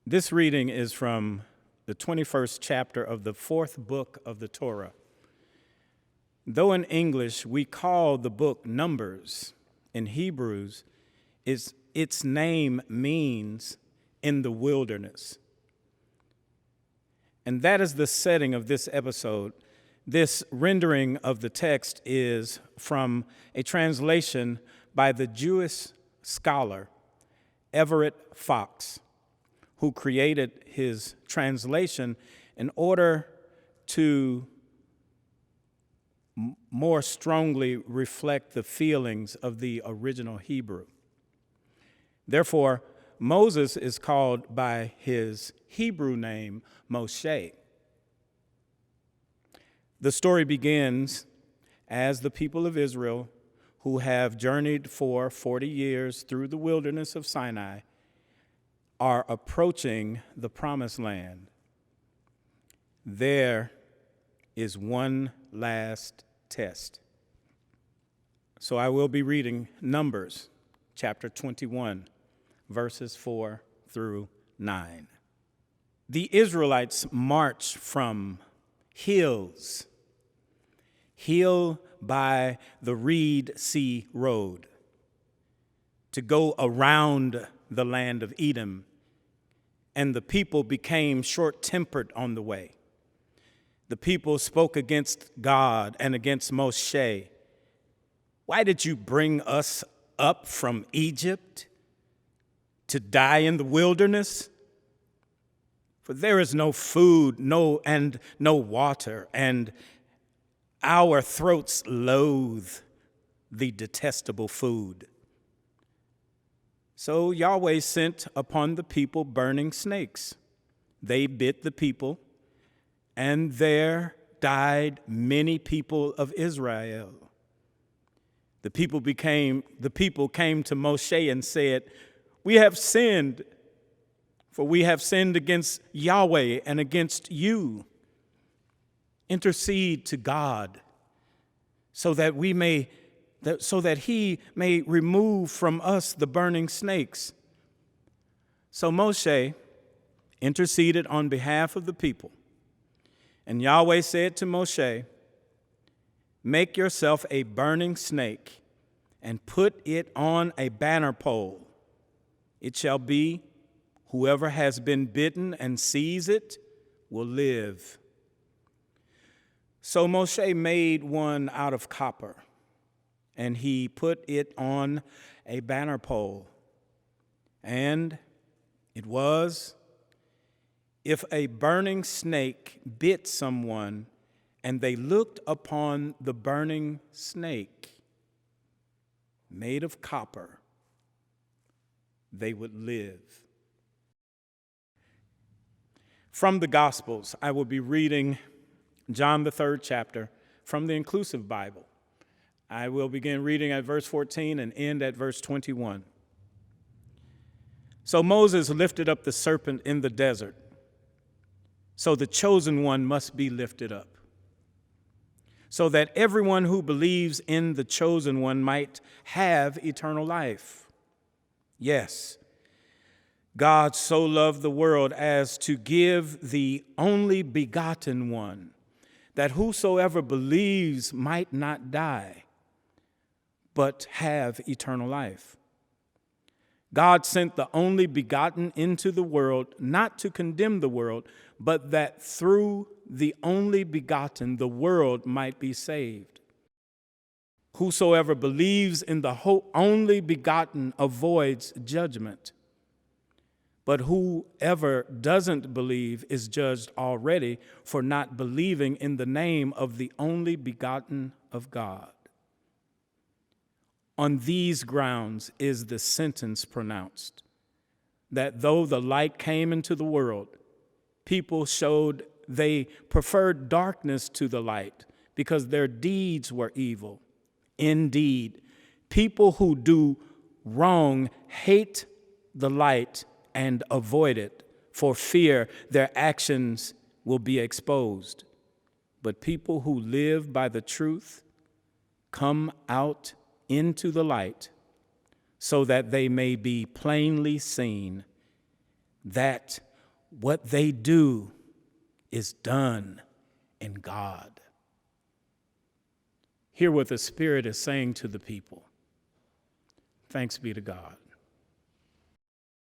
This reading is from the 21st chapter of the fourth book of the Torah. Though in English we call the book Numbers, in Hebrews its name means in the wilderness. And that is the setting of this episode. This rendering of the text is from a translation by the Jewish scholar Everett Fox, who created his translation in order to more strongly reflect the feelings of the original Hebrew. Therefore, Moses is called by his Hebrew name, Moshe. The story begins as the people of Israel, who have journeyed for 40 years through the wilderness of Sinai, are approaching the promised land. There is one last test. So I will be reading Numbers chapter 21, verses 4 through 9. The Israelites march from hills, hill by the Reed Sea Road, to go around the land of Edom, and the people became short-tempered on the way. The people spoke against God and against Moshe. Why did you bring us up from Egypt to die in the wilderness? For there is no food, no water, and our throats loathe the detestable food. So Yahweh sent upon the people burning snakes. They bit the people, and there died many people of Israel. The people came to Moshe and said, "We have sinned, for we have sinned against Yahweh and against you. Intercede to God so that he may remove from us the burning snakes." So Moshe interceded on behalf of the people. And Yahweh said to Moshe, "Make yourself a burning snake and put it on a banner pole. It shall be, whoever has been bitten and sees it will live." So Moshe made one out of copper, and he put it on a banner pole. And it was, if a burning snake bit someone, and they looked upon the burning snake made of copper, they would live. From the Gospels, I will be reading John, the 3rd chapter, from the Inclusive Bible. I will begin reading at verse 14 and end at verse 21. So Moses lifted up the serpent in the desert. So the chosen one must be lifted up, so that everyone who believes in the chosen one might have eternal life. Yes, God so loved the world as to give the only begotten one, that whosoever believes might not die, but have eternal life. God sent the only begotten into the world, not to condemn the world, but that through the only begotten the world might be saved. Whosoever believes in the only begotten avoids judgment, but whoever doesn't believe is judged already for not believing in the name of the only begotten of God. On these grounds is the sentence pronounced, that though the light came into the world, people showed they preferred darkness to the light because their deeds were evil. Indeed, people who do wrong hate the light and avoid it, for fear their actions will be exposed. But people who live by the truth come out into the light, so that they may be plainly seen that what they do is done in God. Hear what the Spirit is saying to the people. Thanks be to God.